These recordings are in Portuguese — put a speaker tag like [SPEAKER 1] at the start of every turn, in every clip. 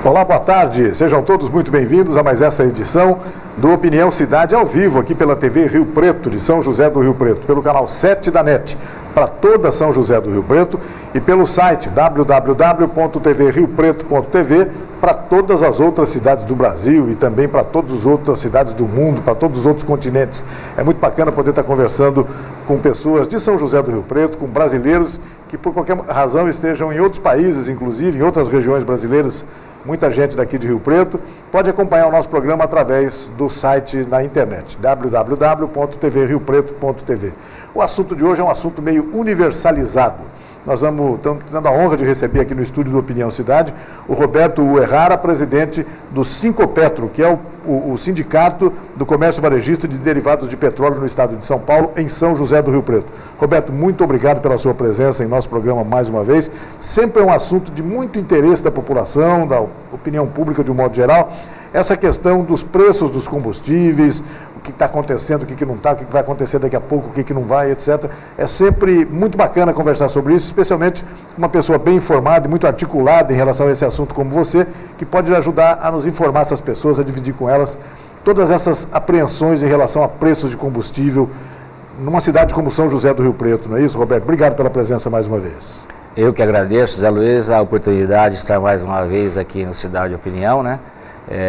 [SPEAKER 1] Olá, boa tarde. Sejam todos muito bem-vindos a mais essa edição do Opinião Cidade ao vivo, aqui pela TV Rio Preto, de São José do Rio Preto, pelo canal 7 da NET, para toda São José do Rio Preto, e pelo site www.tvriopreto.tv para todas as outras cidades do Brasil e também para todas as outras cidades do mundo, para todos os outros continentes. É muito bacana poder estar conversando com pessoas de São José do Rio Preto, com brasileiros que por qualquer razão estejam em outros países, inclusive em outras regiões brasileiras. Muita gente daqui de Rio Preto pode acompanhar o nosso programa através do site na internet, www.tvriopreto.tv. O assunto de hoje é um assunto meio universalizado. Nós estamos tendo a honra de receber aqui no estúdio do Opinião Cidade o Roberto Uerrara, presidente do Sincopetro, que é o sindicato do comércio varejista de derivados de petróleo no estado de São Paulo, em São José do Rio Preto. Roberto, muito obrigado pela sua presença em nosso programa mais uma vez. Sempre é um assunto de muito interesse da população, da opinião pública de um modo geral, essa questão dos preços dos combustíveis, o que está acontecendo, o que não está, o que vai acontecer daqui a pouco, o que não vai, etc. É sempre muito bacana conversar sobre isso, especialmente com uma pessoa bem informada e muito articulada em relação a esse assunto como você, que pode ajudar a nos informar essas pessoas, a dividir com elas todas essas apreensões em relação a preços de combustível numa cidade como São José do Rio Preto, não é isso, Roberto? Obrigado pela presença mais uma vez.
[SPEAKER 2] Eu que agradeço, Zé Luiz, a oportunidade de estar mais uma vez aqui no Cidade Opinião, né?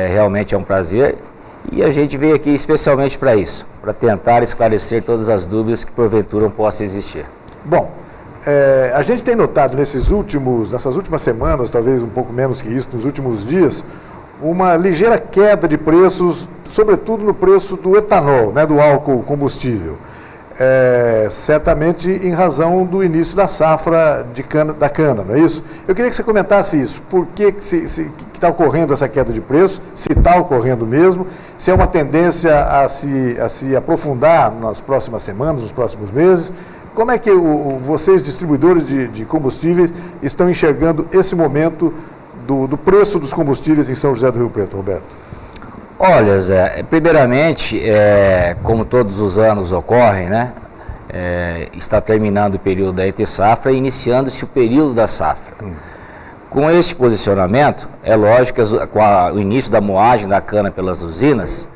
[SPEAKER 2] Realmente é um prazer. E a gente veio aqui especialmente para isso, para tentar esclarecer todas as dúvidas que porventura possam existir.
[SPEAKER 1] Bom, a gente tem notado nessas últimas semanas, talvez um pouco menos que isso, nos últimos dias, uma ligeira queda de preços, sobretudo no preço do etanol, né, do álcool combustível. Certamente em razão do início da safra da cana, não é isso? Eu queria que você comentasse isso. Por que está ocorrendo essa queda de preço? Se está ocorrendo mesmo? Se é uma tendência a se aprofundar nas próximas semanas, nos próximos meses? Como é que vocês, distribuidores de combustíveis, estão enxergando esse momento do preço dos combustíveis em São José do Rio Preto, Roberto?
[SPEAKER 2] Olha, Zé, primeiramente, como todos os anos ocorrem, né, está terminando o período da entre-safra e iniciando-se o período da safra. Com este posicionamento, é lógico que com o início da moagem da cana pelas usinas,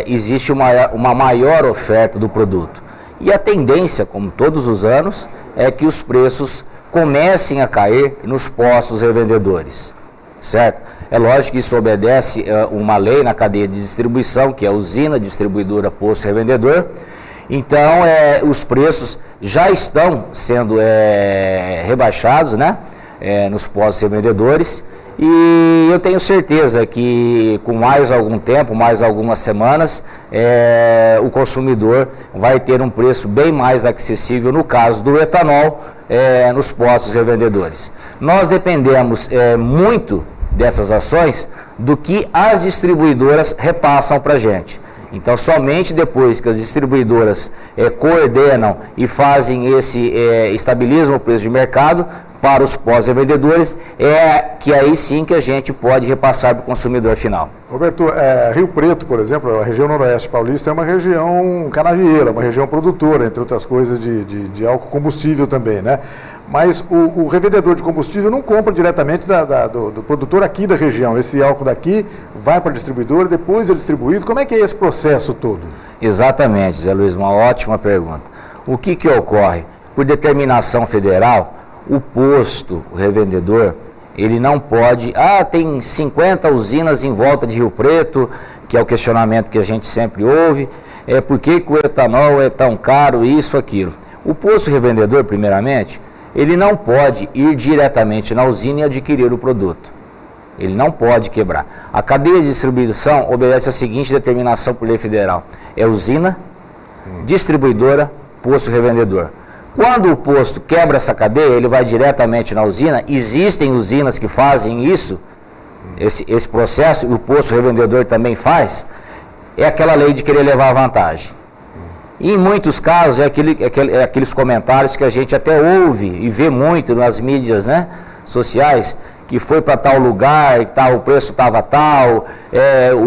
[SPEAKER 2] existe uma maior oferta do produto. E a tendência, como todos os anos, é que os preços comecem a cair nos postos revendedores, certo? É lógico que isso obedece uma lei na cadeia de distribuição, que é a usina, distribuidora, posto revendedor. Então, os preços já estão sendo rebaixados, né, nos postos revendedores. E eu tenho certeza que com mais algum tempo, mais algumas semanas, o consumidor vai ter um preço bem mais acessível, no caso do etanol, nos postos revendedores. Nós dependemos muito dessas ações do que as distribuidoras repassam para a gente. Então, somente depois que as distribuidoras coordenam e fazem estabilizam o preço de mercado para os pós-revendedores, que aí sim que a gente pode repassar para o consumidor final.
[SPEAKER 1] Roberto, Rio Preto, por exemplo, a região noroeste paulista é uma região canavieira, uma região produtora, entre outras coisas, de álcool combustível também, né? Mas o revendedor de combustível não compra diretamente do produtor aqui da região. Esse álcool daqui vai para a distribuidora, depois é distribuído. Como é que é esse processo todo?
[SPEAKER 2] Exatamente, Zé Luiz, uma ótima pergunta. O que ocorre? Por determinação federal, o posto, o revendedor, ele não pode... tem 50 usinas em volta de Rio Preto, que é o questionamento que a gente sempre ouve. Por que o etanol é tão caro, isso, aquilo? O posto revendedor, primeiramente, ele não pode ir diretamente na usina e adquirir o produto. Ele não pode quebrar. A cadeia de distribuição obedece a seguinte determinação por lei federal. É usina, distribuidora, posto revendedor. Quando o posto quebra essa cadeia, ele vai diretamente na usina. Existem usinas que fazem isso, esse processo, e o posto revendedor também faz. É aquela lei de querer levar vantagem. E em muitos casos aqueles comentários que a gente até ouve e vê muito nas mídias, né, sociais, que foi para tal lugar, o preço estava tal,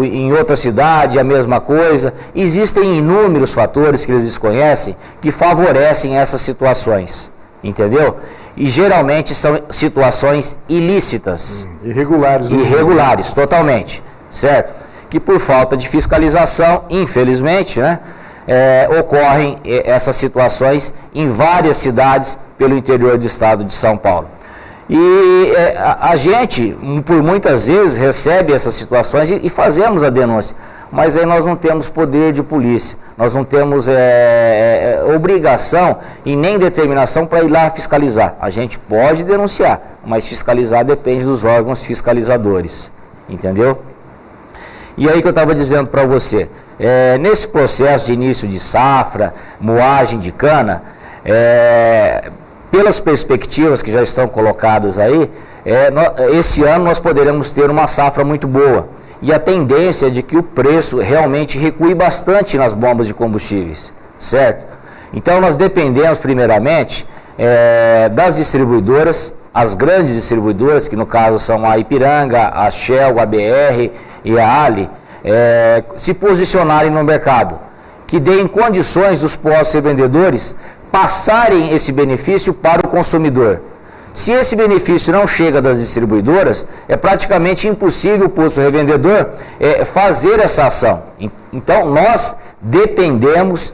[SPEAKER 2] em outra cidade a mesma coisa. Existem inúmeros fatores que eles desconhecem que favorecem essas situações, entendeu? e geralmente são situações ilícitas.
[SPEAKER 1] Irregulares.
[SPEAKER 2] Irregulares, totalmente, certo? Que por falta de fiscalização, infelizmente, né, ocorrem essas situações em várias cidades pelo interior do estado de São Paulo. E a gente, por muitas vezes, recebe essas situações e fazemos a denúncia, mas aí nós não temos poder de polícia, nós não temos obrigação e nem determinação para ir lá fiscalizar. A gente pode denunciar, mas fiscalizar depende dos órgãos fiscalizadores, entendeu? E aí que eu estava dizendo para você, nesse processo de início de safra, moagem de cana, pelas perspectivas que já estão colocadas aí, esse ano nós poderemos ter uma safra muito boa. E a tendência é de que o preço realmente recue bastante nas bombas de combustíveis, certo? Então nós dependemos primeiramente das distribuidoras, as grandes distribuidoras, que no caso são a Ipiranga, a Shell, a BR e a Ali, se posicionarem no mercado, que deem condições dos postos revendedores passarem esse benefício para o consumidor. Se esse benefício não chega das distribuidoras, é praticamente impossível o posto revendedor fazer essa ação. Então, nós dependemos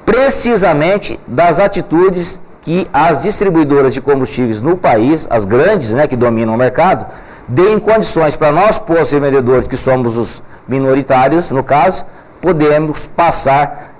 [SPEAKER 2] precisamente das atitudes que as distribuidoras de combustíveis no país, as grandes, né, que dominam o mercado, deem condições para nós, postos revendedores, que somos os minoritários, no caso, podemos passar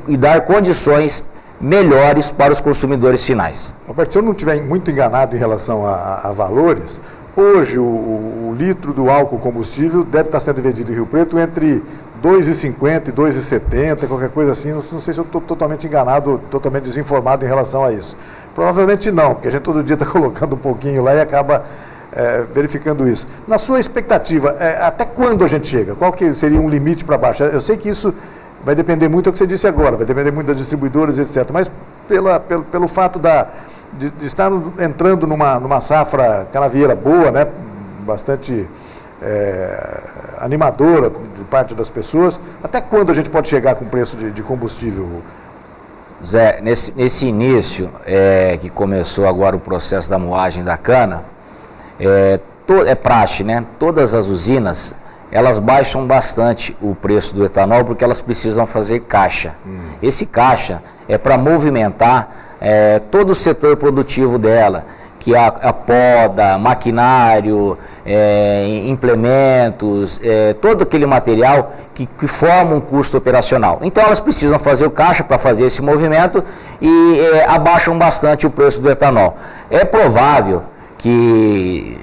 [SPEAKER 2] e dar condições melhores para os consumidores finais.
[SPEAKER 1] Roberto, se eu não estiver muito enganado em relação a valores, hoje o litro do álcool combustível deve estar sendo vendido em Rio Preto entre R$ 2,50 e R$ 2,70, qualquer coisa assim. Não sei se eu estou totalmente enganado, totalmente desinformado em relação a isso. Provavelmente não, porque a gente todo dia está colocando um pouquinho lá e acaba verificando isso. Na sua expectativa, até quando a gente chega? Qual que seria um limite para baixo? Eu sei que isso vai depender muito do que você disse agora, vai depender muito das distribuidoras, etc. Mas pelo fato de estar entrando numa safra canavieira boa, né, bastante animadora de parte das pessoas, até quando a gente pode chegar com preço de combustível?
[SPEAKER 2] Zé, nesse início que começou agora o processo da moagem da cana, é praxe, né? Todas as usinas, elas baixam bastante o preço do etanol porque elas precisam fazer caixa. Esse caixa é para movimentar todo o setor produtivo dela, que é a poda, maquinário, implementos, todo aquele material que forma um custo operacional. Então elas precisam fazer o caixa para fazer esse movimento e abaixam bastante o preço do etanol. É provável que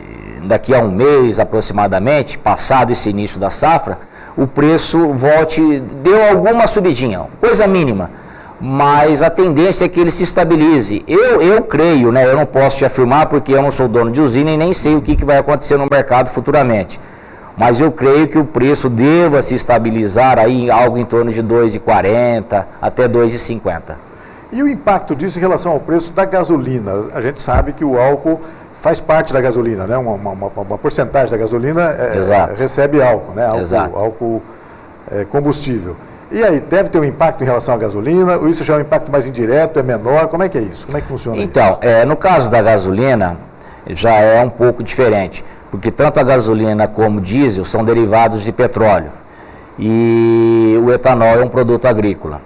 [SPEAKER 2] daqui a um mês aproximadamente, passado esse início da safra, o preço deu alguma subidinha, coisa mínima, mas a tendência é que ele se estabilize. Eu creio, né, eu não posso te afirmar porque eu não sou dono de usina e nem sei o que vai acontecer no mercado futuramente, mas eu creio que o preço deva se estabilizar aí algo em torno de R$ 2,40 até R$ 2,50.
[SPEAKER 1] E o impacto disso em relação ao preço da gasolina? A gente sabe que o álcool faz parte da gasolina, né? Uma porcentagem da gasolina recebe álcool, né? Álcool combustível. E aí, deve ter um impacto em relação à gasolina? Ou isso já é um impacto mais indireto, é menor? Como é que é isso? Como é que funciona isso?
[SPEAKER 2] Então, no caso da gasolina, já é um pouco diferente, porque tanto a gasolina como o diesel são derivados de petróleo e o etanol é um produto agrícola.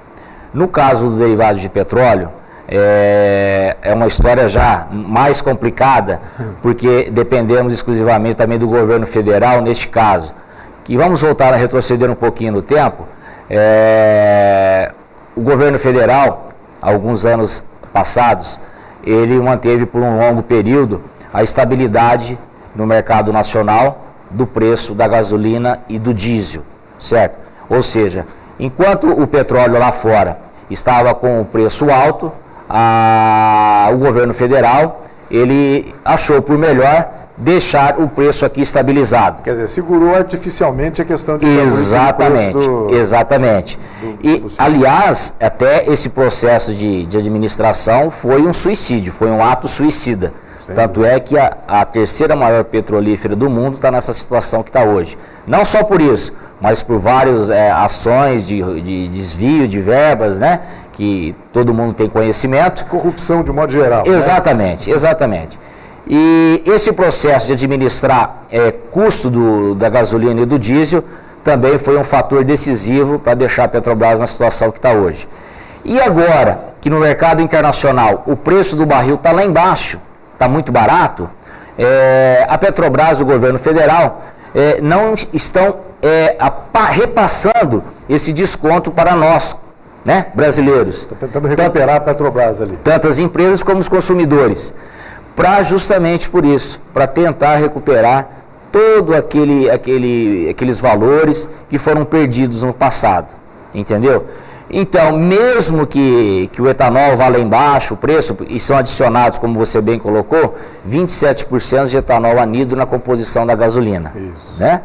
[SPEAKER 2] No caso do derivado de petróleo, é uma história já mais complicada, porque dependemos exclusivamente também do governo federal neste caso. Que vamos voltar a retroceder um pouquinho no tempo. O governo federal, alguns anos passados, ele manteve por um longo período a estabilidade no mercado nacional do preço da gasolina e do diesel, certo? Ou seja, enquanto o petróleo lá fora estava com o preço alto, o governo federal, ele achou por melhor deixar o preço aqui estabilizado.
[SPEAKER 1] Quer dizer, segurou artificialmente a questão de...
[SPEAKER 2] Exatamente. E, aliás, até esse processo de administração foi um suicídio, foi um ato suicida. Tanto é que a terceira maior petrolífera do mundo está nessa situação que está hoje. Não só por isso, mas por várias ações de desvio de verbas, né, que todo mundo tem conhecimento.
[SPEAKER 1] Corrupção de modo geral.
[SPEAKER 2] Exatamente, né? Exatamente. E esse processo de administrar custo da gasolina e do diesel também foi um fator decisivo para deixar a Petrobras na situação que está hoje. E agora, que no mercado internacional o preço do barril está lá embaixo, está muito barato, a Petrobras, o governo federal, não estão repassando esse desconto para nós, né, brasileiros.
[SPEAKER 1] Está tentando recuperar a Petrobras ali.
[SPEAKER 2] Tanto as empresas como os consumidores, para justamente por isso, para tentar recuperar todo aqueles valores que foram perdidos no passado, entendeu? Então, mesmo que o etanol vá lá embaixo, o preço, e são adicionados, como você bem colocou, 27% de etanol anidro na composição da gasolina. Isso. Né?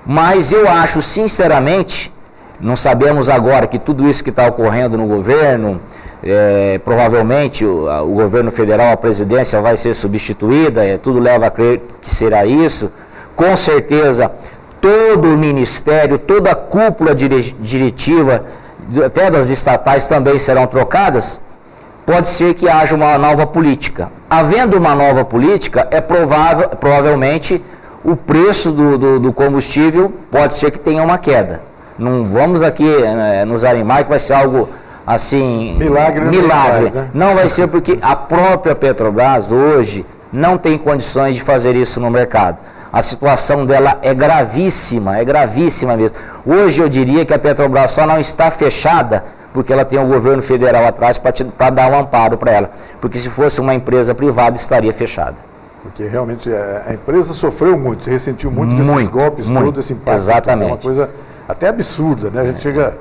[SPEAKER 2] Mas eu acho, sinceramente, não sabemos agora que tudo isso que está ocorrendo no governo, provavelmente o governo federal, a presidência vai ser substituída, tudo leva a crer que será isso. Com certeza, todo o ministério, toda a cúpula diretiva, até das estatais também serão trocadas. Pode ser que haja uma nova política. Havendo uma nova política, provavelmente o preço do combustível pode ser que tenha uma queda. Não vamos aqui nos animar que vai ser algo assim, milagre. Né? Não vai ser, porque a própria Petrobras hoje não tem condições de fazer isso no mercado. A situação dela é gravíssima mesmo. Hoje eu diria que a Petrobras só não está fechada porque ela tem o governo federal atrás para dar um amparo para ela. Porque se fosse uma empresa privada, estaria fechada. Porque realmente a empresa sofreu muito, se ressentiu muito desses golpes, todo esse impacto. Exatamente. É uma coisa até absurda, né? A gente chega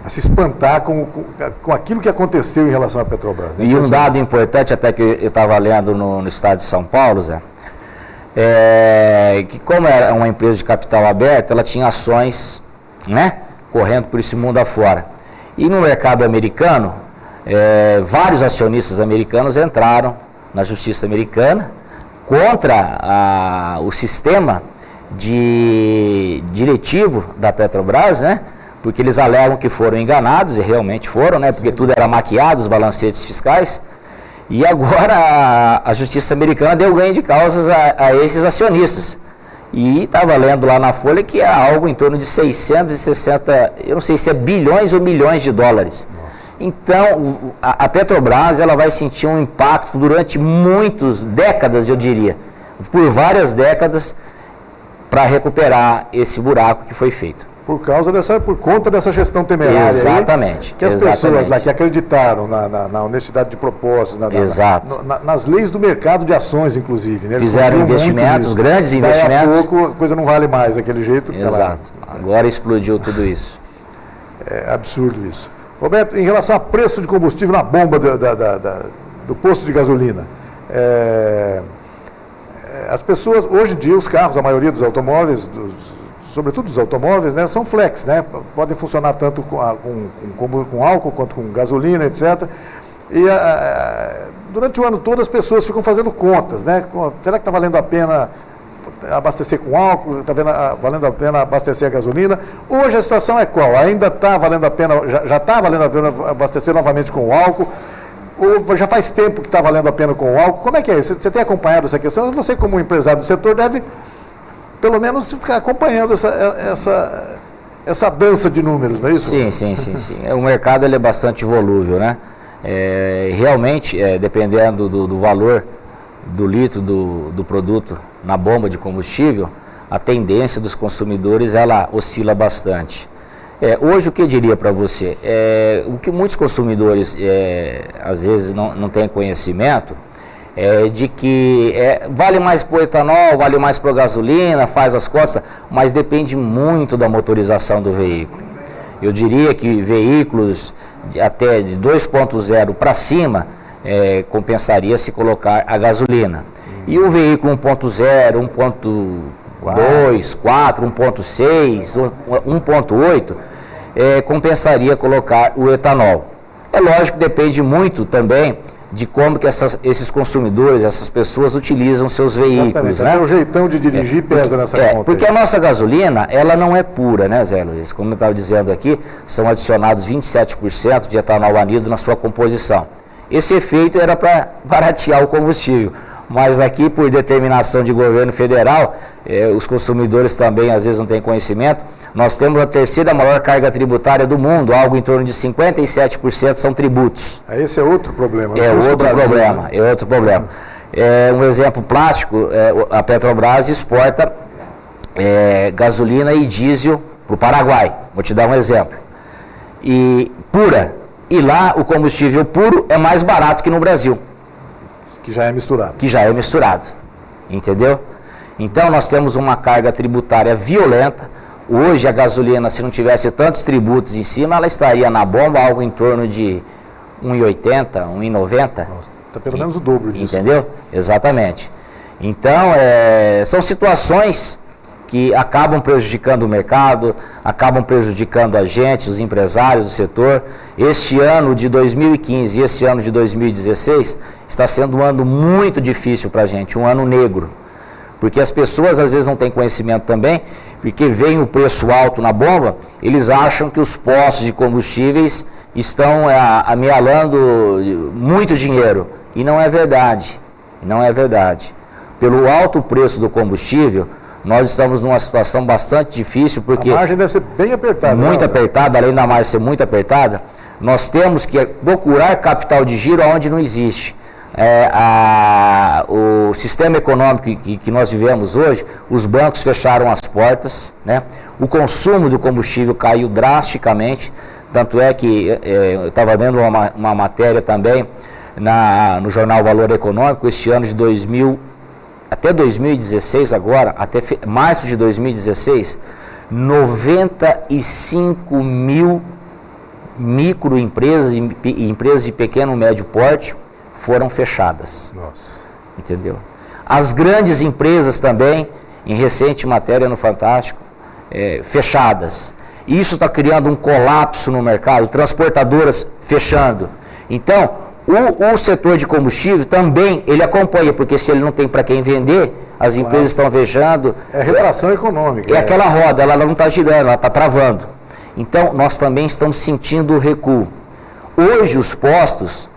[SPEAKER 2] a se espantar com aquilo que aconteceu em relação à Petrobras. Né? E um dado importante, até que eu estava lendo no estado de São Paulo, Zé, que como era uma empresa de capital aberto, ela tinha ações, né, correndo por esse mundo afora. E no mercado americano, vários acionistas americanos entraram na justiça americana contra o sistema diretivo da Petrobras, né? Porque eles alegam que foram enganados, e realmente foram, né? Porque tudo era maquiado, os balancetes fiscais. E agora a justiça americana deu ganho de causas a esses acionistas. E estava lendo lá na Folha que é algo em torno de 660, eu não sei se é bilhões ou milhões de dólares. Nossa. Então, a Petrobras ela vai sentir um impacto durante muitas décadas, eu diria, por várias décadas, para recuperar esse buraco que foi feito. Por conta dessa gestão temerária. Exatamente. Aí, que as pessoas lá que acreditaram na honestidade de propósito, nas leis do mercado de ações, inclusive. Né? Fizeram investimentos, grandes investimentos. Daí a pouco a coisa não vale mais daquele jeito. Exato. Agora explodiu tudo isso. É absurdo isso. Roberto, em relação a preço de combustível na bomba do posto de gasolina, as pessoas, hoje em dia, os carros, a maioria dos automóveis, sobretudo os automóveis, né, são flex, né, podem funcionar tanto com álcool quanto com gasolina, etc. E durante o ano todo as pessoas ficam fazendo contas, né? Será que está valendo a pena abastecer com álcool? Está valendo a pena abastecer a gasolina? Hoje a situação é qual? Ainda está valendo a pena, já está valendo a pena abastecer novamente com o álcool? Ou já faz tempo que está valendo a pena com o álcool? Como é que é isso? Você tem acompanhado essa questão? Você, como empresário do setor, deve pelo menos ficar acompanhando essa dança de números, não é isso? Sim. O mercado ele é bastante volúvel, né? Realmente, dependendo do valor do litro do produto na bomba de combustível, a tendência dos consumidores ela oscila bastante. Hoje, o que eu diria para você? O que muitos consumidores às vezes não têm conhecimento de que vale mais para o etanol, vale mais para a gasolina, faz as contas, mas depende muito da motorização do veículo. Eu diria que veículos até de 2.0 para cima compensaria se colocar a gasolina. E o veículo 1.0, 1.2, 4, 1.6, 1.8 compensaria colocar o etanol. É lógico que depende muito também de como que esses consumidores, essas pessoas utilizam seus veículos. Né?
[SPEAKER 1] Até o jeitão de dirigir pesa nessa conta.
[SPEAKER 2] Porque a nossa gasolina, ela não é pura, né, Zé Luiz? Como eu estava dizendo aqui, são adicionados 27% de etanol anido na sua composição. Esse efeito era para baratear o combustível, mas aqui, por determinação de governo federal, os consumidores também às vezes não têm conhecimento, nós temos a terceira maior carga tributária do mundo, algo em torno de 57% são tributos.
[SPEAKER 1] Esse é outro problema.
[SPEAKER 2] É outro problema. Um exemplo prático, a Petrobras exporta gasolina e diesel para o Paraguai. Vou te dar um exemplo. E pura. E lá o combustível puro é mais barato que no Brasil.
[SPEAKER 1] Que já é misturado.
[SPEAKER 2] Entendeu? Então nós temos uma carga tributária violenta. Hoje a gasolina, se não tivesse tantos tributos em cima, ela estaria na bomba algo em torno de 1,80, 1,90.
[SPEAKER 1] Está pelo menos o dobro disso.
[SPEAKER 2] Entendeu? Exatamente. Então, são situações que acabam prejudicando o mercado, acabam prejudicando a gente, os empresários do setor. Este ano de 2015 e esse ano de 2016 está sendo um ano muito difícil para a gente, um ano negro. Porque as pessoas às vezes não têm conhecimento também, porque vem o preço alto na bomba, eles acham que os postos de combustíveis estão amealhando muito dinheiro. E não é verdade. Não é verdade. Pelo alto preço do combustível, nós estamos numa situação bastante difícil, porque...
[SPEAKER 1] A margem deve ser bem apertada.
[SPEAKER 2] Muito apertada, além da margem ser muito apertada, nós temos que procurar capital de giro onde não existe. O sistema econômico que nós vivemos hoje, os bancos fecharam as portas, né? O consumo do combustível caiu drasticamente, tanto é que eu estava lendo uma matéria também no jornal Valor Econômico, este ano de até 2016 agora, até março de 2016, 95 mil microempresas e empresas de pequeno e médio porte foram fechadas.
[SPEAKER 1] Nossa.
[SPEAKER 2] Entendeu? As grandes empresas também, em recente matéria no Fantástico, fechadas. Isso está criando um colapso no mercado, transportadoras fechando. Então, o setor de combustível também, ele acompanha, porque se ele não tem para quem vender, as empresas estão fechando.
[SPEAKER 1] É retração econômica.
[SPEAKER 2] Aquela roda, ela não está girando, ela está travando. Então, nós também estamos sentindo o recuo. Hoje, os postos,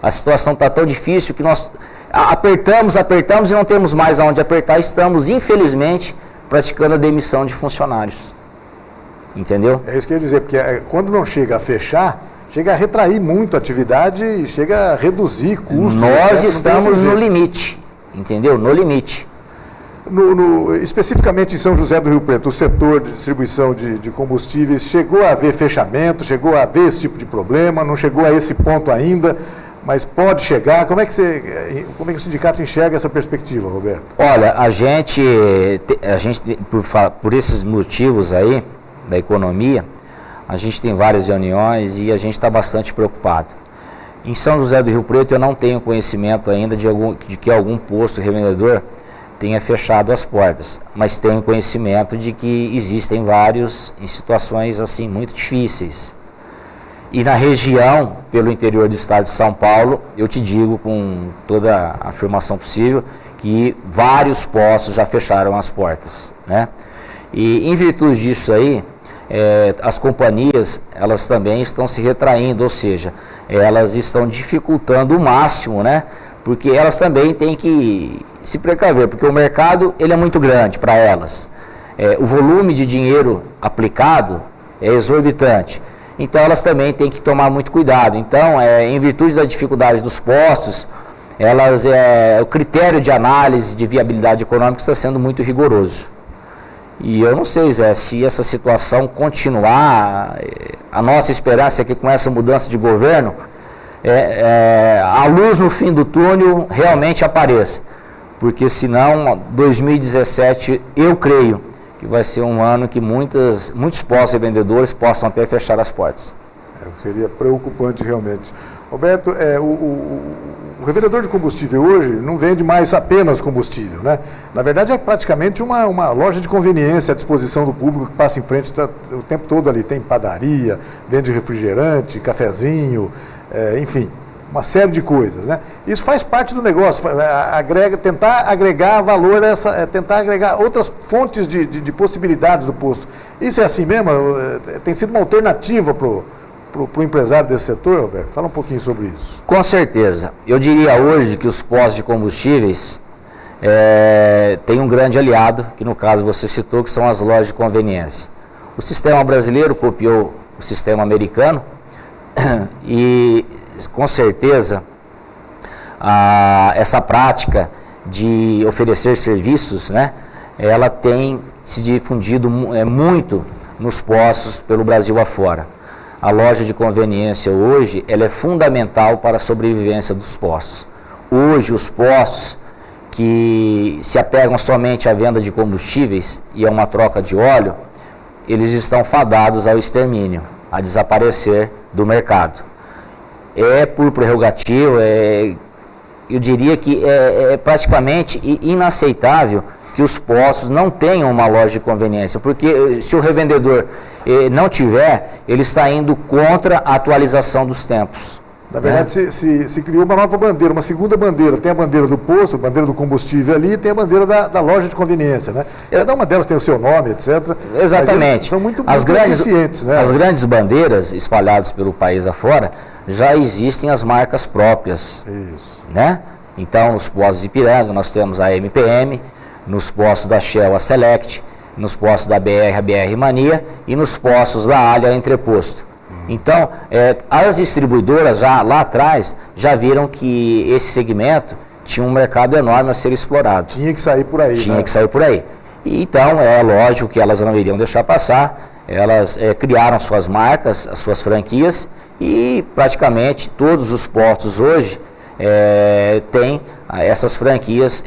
[SPEAKER 2] a situação está tão difícil que nós apertamos e não temos mais aonde apertar. Estamos, infelizmente, praticando a demissão de funcionários. Entendeu?
[SPEAKER 1] É isso que eu ia dizer, porque quando não chega a fechar, chega a retrair muito a atividade e chega a reduzir custos.
[SPEAKER 2] Nós estamos no limite, entendeu? No limite.
[SPEAKER 1] Especificamente em São José do Rio Preto, o setor de distribuição de combustíveis, chegou a haver fechamento, chegou a haver esse tipo de problema, não chegou a esse ponto ainda, mas pode chegar. Como é que o sindicato enxerga essa perspectiva, Roberto?
[SPEAKER 2] Olha, a gente por esses motivos aí da economia, a gente tem várias reuniões e a gente está bastante preocupado. Em São José do Rio Preto eu não tenho conhecimento ainda de que algum posto revendedor tenha fechado as portas, mas tenho conhecimento de que existem vários em situações assim muito difíceis. E na região, pelo interior do estado de São Paulo, eu te digo com toda a afirmação possível que vários postos já fecharam as portas, né? E em virtude disso aí, as companhias, elas também estão se retraindo, ou seja, elas estão dificultando o máximo, né? Porque elas também têm que se precaver, porque o mercado ele é muito grande para elas. O volume de dinheiro aplicado é exorbitante. Então elas também têm que tomar muito cuidado. Então, em virtude da dificuldade dos postos, o critério de análise de viabilidade econômica está sendo muito rigoroso. E eu não sei, Zé, se essa situação continuar, a nossa esperança é que com essa mudança de governo, a luz no fim do túnel realmente apareça. Porque senão, 2017, eu creio que vai ser um ano que muitos postos e vendedores possam até fechar as portas.
[SPEAKER 1] Seria preocupante realmente. Roberto, o revendedor de combustível hoje não vende mais apenas combustível, né? Na verdade é praticamente uma loja de conveniência à disposição do público que passa em frente o tempo todo ali. Tem padaria, vende refrigerante, cafezinho, enfim. uma série de coisas, né? Isso faz parte do negócio, tentar agregar valor, tentar agregar outras fontes de possibilidades do posto. Isso é assim mesmo? Tem sido uma alternativa para o empresário desse setor, Roberto? Fala um pouquinho sobre isso.
[SPEAKER 2] Com certeza. Eu diria hoje que os postos de combustíveis têm um grande aliado, que no caso você citou, que são as lojas de conveniência. O sistema brasileiro copiou o sistema americano e, com certeza, essa prática de oferecer serviços, né, ela tem se difundido muito nos postos pelo Brasil afora. A loja de conveniência hoje, ela é fundamental para a sobrevivência dos postos. Hoje, os postos que se apegam somente à venda de combustíveis e a uma troca de óleo, eles estão fadados ao extermínio, a desaparecer do mercado. É por prerrogativa, eu diria que é praticamente inaceitável que os postos não tenham uma loja de conveniência, porque se o revendedor não tiver, ele está indo contra a atualização dos tempos.
[SPEAKER 1] Na verdade, se criou uma nova bandeira, uma segunda bandeira. Tem a bandeira do posto, a bandeira do combustível ali, e tem a bandeira da loja de conveniência, né? Cada uma delas tem o seu nome, etc.
[SPEAKER 2] Exatamente.
[SPEAKER 1] São muito eficientes, né?
[SPEAKER 2] As grandes bandeiras espalhadas pelo país afora, já existem as marcas próprias.
[SPEAKER 1] Isso.
[SPEAKER 2] Né? Então, nos postos de Ipiranga, nós temos a MPM, nos postos da Shell, a Select, nos postos da BR, a BR Mania, e nos postos da Alha, a Entreposto. Então, as distribuidoras já lá atrás já viram que esse segmento tinha um mercado enorme a ser explorado.
[SPEAKER 1] Tinha que sair por aí.
[SPEAKER 2] Tinha que sair por aí. E, então, é lógico que elas não iriam deixar passar, elas criaram suas marcas, as suas franquias, e praticamente todos os postos hoje têm essas franquias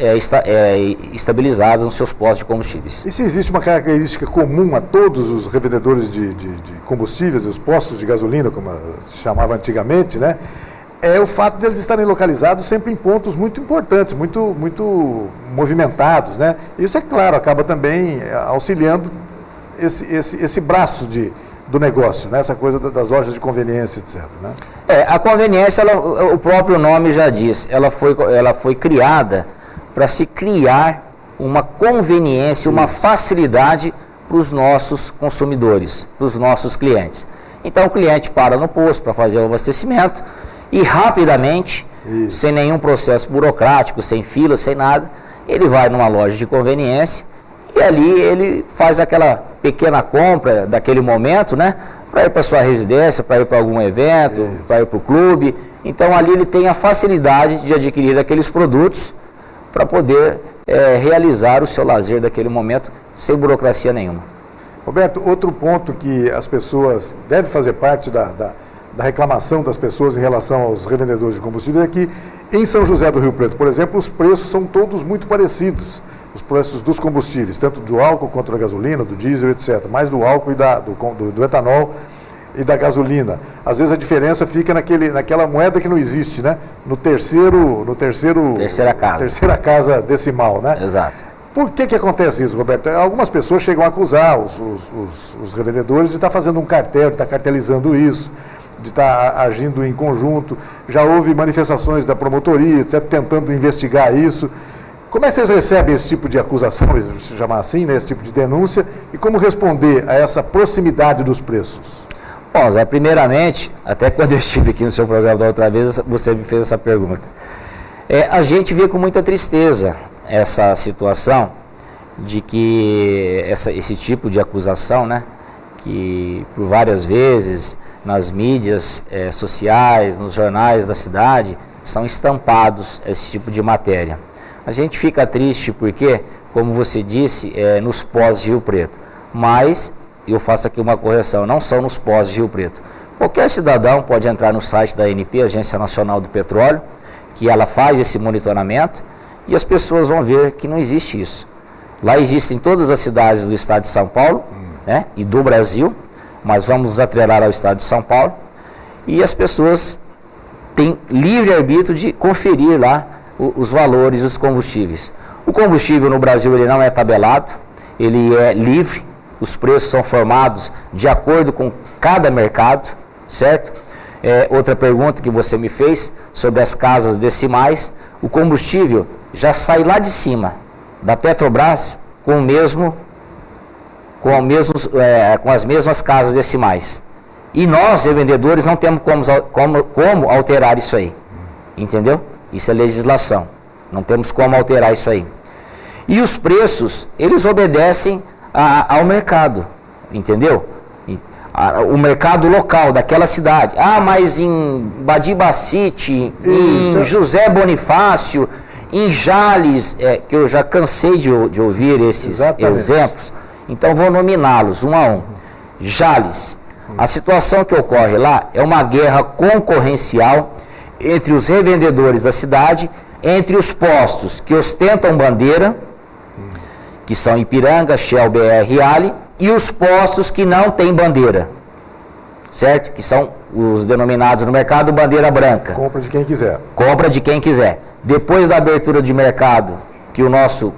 [SPEAKER 2] estabilizadas nos seus postos de combustíveis.
[SPEAKER 1] E se existe uma característica comum a todos os revendedores de combustíveis, os postos de gasolina, como se chamava antigamente, né? É o fato de eles estarem localizados sempre em pontos muito importantes, muito movimentados, né? Isso, é claro, acaba também auxiliando esse braço do negócio, né? Essa coisa das lojas de conveniência, etc. Né?
[SPEAKER 2] A conveniência, o próprio nome já diz, ela foi criada para se criar uma conveniência, uma facilidade para os nossos consumidores, para os nossos clientes. Então o cliente para no posto para fazer o abastecimento e rapidamente, sem nenhum processo burocrático, sem fila, sem nada, ele vai numa loja de conveniência e ali ele faz aquela pequena compra daquele momento, né? Para ir para sua residência, para ir para algum evento, para ir para o clube. Então ali ele tem a facilidade de adquirir aqueles produtos para poder realizar o seu lazer daquele momento sem burocracia nenhuma.
[SPEAKER 1] Roberto, outro ponto que as pessoas deve fazer parte da reclamação das pessoas em relação aos revendedores de combustível é que em São José do Rio Preto, por exemplo, os preços são todos muito parecidos. Os preços dos combustíveis, tanto do álcool quanto da gasolina, do diesel, etc. Mais do álcool e do etanol e da gasolina. Às vezes a diferença fica naquela moeda que não existe, né? Terceira casa decimal, né?
[SPEAKER 2] Exato.
[SPEAKER 1] Por que acontece isso, Roberto? Algumas pessoas chegam a acusar os revendedores de estar fazendo um cartel, de estar cartelizando isso, de estar agindo em conjunto. Já houve manifestações da promotoria, etc., tentando investigar isso. Como é que vocês recebem esse tipo de acusação, se chamar assim, né, esse tipo de denúncia, e como responder a essa proximidade dos preços?
[SPEAKER 2] Bom, Zé, primeiramente, até quando eu estive aqui no seu programa da outra vez, você me fez essa pergunta. A gente vê com muita tristeza essa situação de que esse tipo de acusação, né, que por várias vezes nas mídias sociais, nos jornais da cidade, são estampados esse tipo de matéria. A gente fica triste porque, como você disse, nos postos de Rio Preto. Mas, eu faço aqui uma correção, não são nos postos de Rio Preto. Qualquer cidadão pode entrar no site da ANP, Agência Nacional do Petróleo, que ela faz esse monitoramento, e as pessoas vão ver que não existe isso. Lá existem todas as cidades do estado de São Paulo, né, e do Brasil, mas vamos nos atrelar ao estado de São Paulo, e as pessoas têm livre-arbítrio de conferir lá os valores dos combustíveis. O combustível no Brasil ele não é tabelado, ele é livre, os preços são formados de acordo com cada mercado, certo? outra pergunta que você me fez sobre as casas decimais, o combustível já sai lá de cima, da Petrobras, com as mesmas casas decimais. E nós, revendedores, não temos como alterar isso aí. Entendeu? Isso é legislação. Não temos como alterar isso aí. E os preços, eles obedecem ao mercado. Entendeu? O mercado local daquela cidade. Mas em Badibacite, em José Bonifácio, em Jales, que eu já cansei de ouvir esses exemplos, então vou nominá-los um a um. Jales, a situação que ocorre lá é uma guerra concorrencial entre os revendedores da cidade, entre os postos que ostentam bandeira, que são Ipiranga, Shell, BR e Ali, e os postos que não têm bandeira, certo? Que são os denominados no mercado bandeira branca.
[SPEAKER 1] Compra de quem quiser.
[SPEAKER 2] Compra de quem quiser. Depois da abertura de mercado que o nosso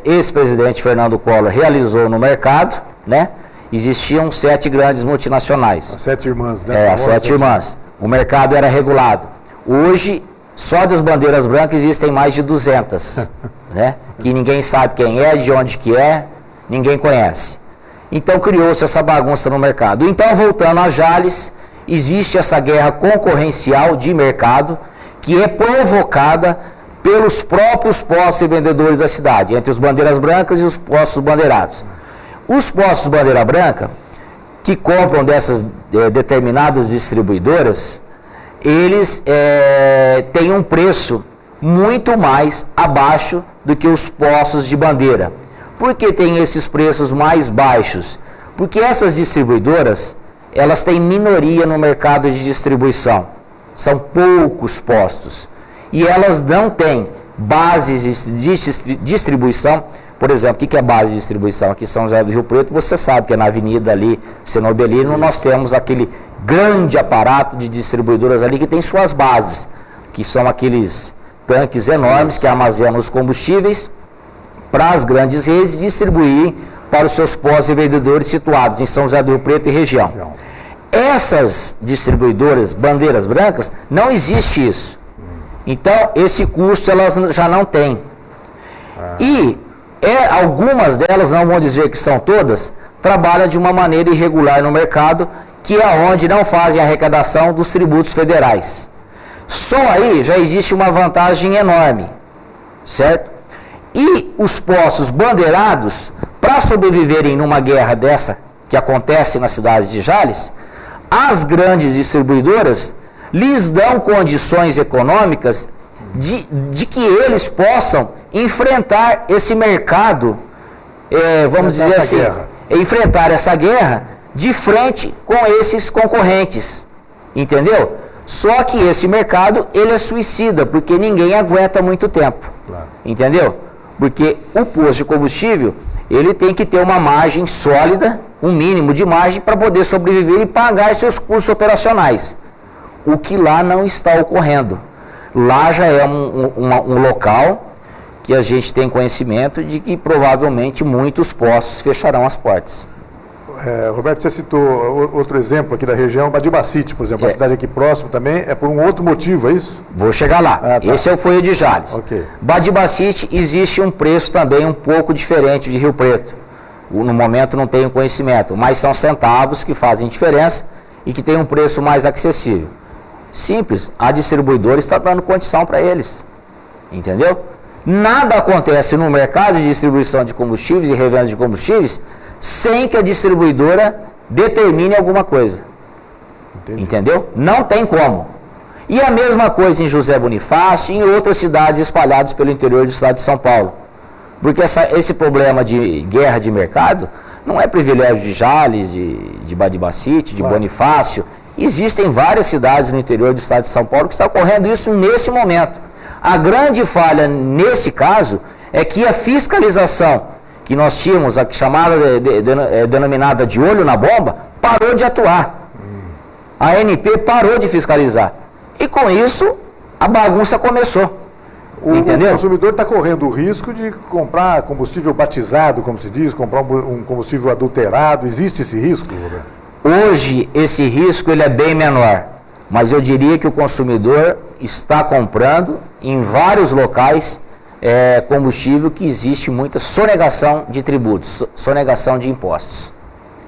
[SPEAKER 2] ex-presidente Fernando Collor realizou no mercado, né? Existiam 7 grandes multinacionais.
[SPEAKER 1] As 7 irmãs, né?
[SPEAKER 2] As 7 irmãs. O mercado era regulado. Hoje, só das bandeiras brancas existem mais de 200, né? Que ninguém sabe quem é, de onde que é, ninguém conhece. Então criou-se essa bagunça no mercado. Então, voltando a Jales, existe essa guerra concorrencial de mercado que é provocada pelos próprios postos e vendedores da cidade, entre os bandeiras brancas e os postos bandeirados. Os postos bandeira branca, que compram dessas determinadas distribuidoras, eles têm um preço muito mais abaixo do que os postos de bandeira. Por que tem esses preços mais baixos? Porque essas distribuidoras, elas têm minoria no mercado de distribuição. São poucos postos. E elas não têm bases de distribuição. Por exemplo, o que é base de distribuição? Aqui em São José do Rio Preto, você sabe que é na avenida ali, Senobelino, nós temos aquele grande aparato de distribuidoras ali que tem suas bases, que são aqueles tanques enormes que armazenam os combustíveis para as grandes redes distribuir para os seus postos e vendedores situados em São José do Rio Preto e região. Essas distribuidoras, bandeiras brancas, não existe isso. Então, esse custo elas já não têm. E algumas delas, não vou dizer que são todas, trabalham de uma maneira irregular no mercado, que é onde não fazem a arrecadação dos tributos federais. Só aí já existe uma vantagem enorme, certo? E os postos bandeirados, para sobreviverem numa guerra dessa que acontece na cidade de Jales, as grandes distribuidoras lhes dão condições econômicas de que eles possam enfrentar esse mercado, vamos dizer assim, enfrentar essa guerra de frente com esses concorrentes, entendeu? Só que esse mercado, ele é suicida, porque ninguém aguenta muito tempo, entendeu? Porque o posto de combustível, ele tem que ter uma margem sólida, um mínimo de margem para poder sobreviver e pagar seus custos operacionais. O que lá não está ocorrendo. Lá já é um local que a gente tem conhecimento de que provavelmente muitos postos fecharão as portas.
[SPEAKER 1] Roberto, você citou outro exemplo aqui da região, Badibacite, por exemplo, a cidade aqui próxima também, é por um outro motivo, é isso?
[SPEAKER 2] Vou chegar lá. Tá. Esse foi o de Jales.
[SPEAKER 1] Okay.
[SPEAKER 2] Badibacite existe um preço também um pouco diferente de Rio Preto. No momento não tenho conhecimento, mas são centavos que fazem diferença e que tem um preço mais acessível. Simples, a distribuidora está dando condição para eles, entendeu? Nada acontece no mercado de distribuição de combustíveis e revenda de combustíveis sem que a distribuidora determine alguma coisa.
[SPEAKER 1] Entendi.
[SPEAKER 2] Entendeu? Não tem como. E a mesma coisa em José Bonifácio e em outras cidades espalhadas pelo interior do estado de São Paulo. Porque esse problema de guerra de mercado não é privilégio de Jales, de Badibacite, de Bonifácio. Existem várias cidades no interior do estado de São Paulo que está ocorrendo isso nesse momento. A grande falha nesse caso é que a fiscalização que nós tínhamos, a chamada denominada de olho na bomba, parou de atuar. A ANP parou de fiscalizar. E com isso, a bagunça começou. Entendeu?
[SPEAKER 1] O consumidor está correndo o risco de comprar combustível batizado, como se diz, comprar um combustível adulterado. Existe esse risco, Roberto?
[SPEAKER 2] Hoje, esse risco ele é bem menor, mas eu diria que o consumidor está comprando em vários locais combustível que existe muita sonegação de tributos, sonegação de impostos.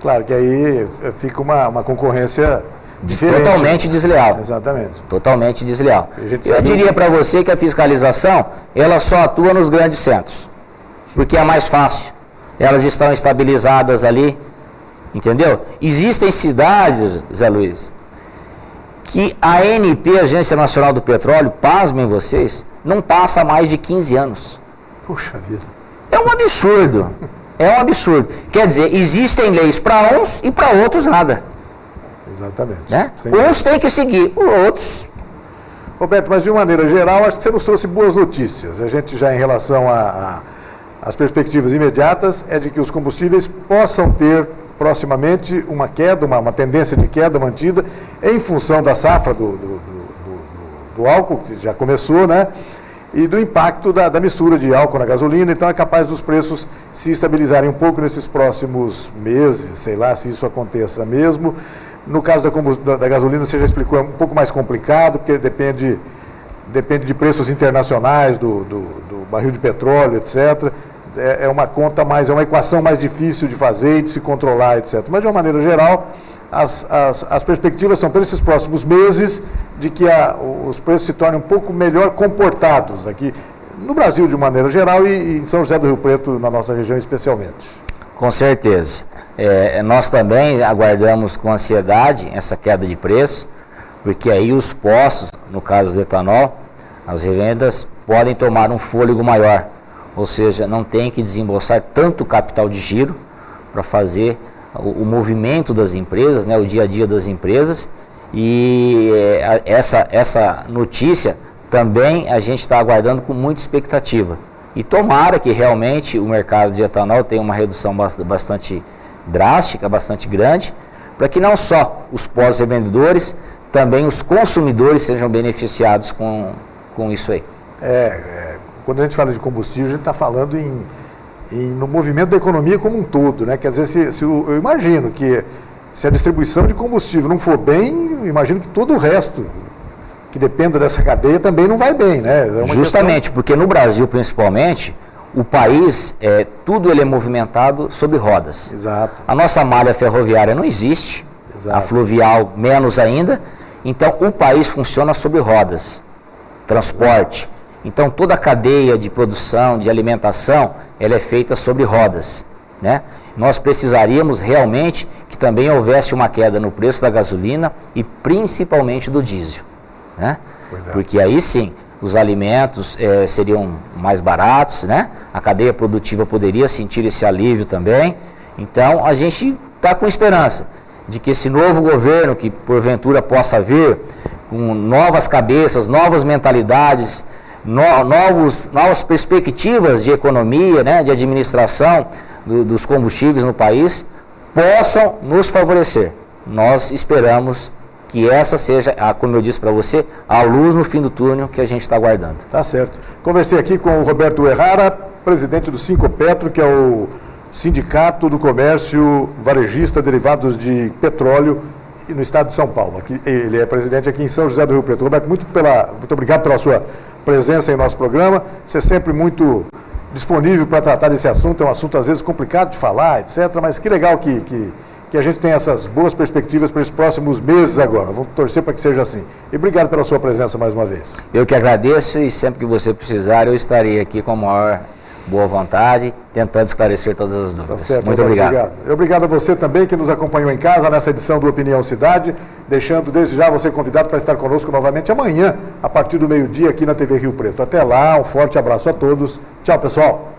[SPEAKER 1] Claro que aí fica uma concorrência diferente.
[SPEAKER 2] Totalmente desleal.
[SPEAKER 1] Exatamente.
[SPEAKER 2] Totalmente desleal. Eu
[SPEAKER 1] sabe...
[SPEAKER 2] diria para você que a fiscalização, ela só atua nos grandes centros, porque é mais fácil. Elas estão estabilizadas ali, entendeu? Existem cidades, Zé Luiz, que a ANP, Agência Nacional do Petróleo, pasmem vocês, não passa há mais de 15 anos.
[SPEAKER 1] Puxa vida.
[SPEAKER 2] É um absurdo. É um absurdo. Quer dizer, existem leis para uns e para outros nada.
[SPEAKER 1] Exatamente.
[SPEAKER 2] Né? Uns têm que seguir, os outros.
[SPEAKER 1] Roberto, mas de uma maneira geral, acho que você nos trouxe boas notícias. A gente já em relação às perspectivas imediatas é de que os combustíveis possam ter proximamente uma queda, uma tendência de queda mantida em função da safra do álcool, que já começou, né? E do impacto da mistura de álcool na gasolina. Então é capaz dos preços se estabilizarem um pouco nesses próximos meses, sei lá se isso aconteça mesmo. No caso da gasolina, você já explicou, é um pouco mais complicado, porque depende de preços internacionais, do barril de petróleo, etc. É uma conta mais, é uma equação mais difícil de fazer e de se controlar, etc. Mas, de uma maneira geral, as perspectivas são para esses próximos meses de que os preços se tornem um pouco melhor comportados aqui no Brasil, de uma maneira geral, e em São José do Rio Preto, na nossa região, especialmente.
[SPEAKER 2] Com certeza. Nós também aguardamos com ansiedade essa queda de preço, porque aí os postos, no caso do etanol, as revendas podem tomar um fôlego maior, ou seja, não tem que desembolsar tanto capital de giro para fazer o movimento das empresas, né, o dia a dia das empresas, e essa notícia também a gente está aguardando com muita expectativa. E tomara que realmente o mercado de etanol tenha uma redução bastante drástica, bastante grande, para que não só os pós-revendedores, também os consumidores sejam beneficiados com isso aí.
[SPEAKER 1] Quando a gente fala de combustível, a gente está falando no movimento da economia como um todo, né? Quer dizer, eu imagino que se a distribuição de combustível não for bem, eu imagino que todo o resto que dependa dessa cadeia também não vai bem, né?
[SPEAKER 2] Justamente, porque no Brasil, principalmente, o país, tudo ele é movimentado sobre rodas.
[SPEAKER 1] Exato.
[SPEAKER 2] A nossa malha ferroviária não existe,
[SPEAKER 1] exato,
[SPEAKER 2] a fluvial menos ainda, então o país funciona sobre rodas, transporte. Então toda a cadeia de produção, de alimentação, ela é feita sobre rodas, né? Nós precisaríamos realmente que também houvesse uma queda no preço da gasolina e principalmente do diesel, né? Porque aí sim, os alimentos seriam mais baratos, né? A cadeia produtiva poderia sentir esse alívio também. Então a gente está com esperança de que esse novo governo, que porventura possa vir com novas cabeças, novas mentalidades, novas perspectivas de economia, né, de administração dos combustíveis no país, possam nos favorecer. Nós esperamos que essa seja, como eu disse para você, a luz no fim do túnel que a gente está aguardando.
[SPEAKER 1] Tá certo. Conversei aqui com o Roberto Errara, presidente do Sincopetro, que é o Sindicato do Comércio Varejista Derivados de Petróleo no estado de São Paulo. Ele é presidente aqui em São José do Rio Preto. Roberto, muito obrigado pela sua presença em nosso programa. Você é sempre muito disponível para tratar desse assunto. É um assunto às vezes complicado de falar, etc. Mas que legal que a gente tem essas boas perspectivas para os próximos meses agora. Vamos torcer para que seja assim. E obrigado pela sua presença mais uma vez.
[SPEAKER 2] Eu que agradeço, e sempre que você precisar, eu estarei aqui com a maior boa vontade, tentando esclarecer todas as dúvidas.
[SPEAKER 1] Tá certo,
[SPEAKER 2] muito obrigado.
[SPEAKER 1] Obrigado a você também que nos acompanhou em casa nessa edição do Opinião Cidade, deixando desde já você convidado para estar conosco novamente amanhã, a partir do meio-dia aqui na TV Rio Preto. Até lá, um forte abraço a todos. Tchau, pessoal.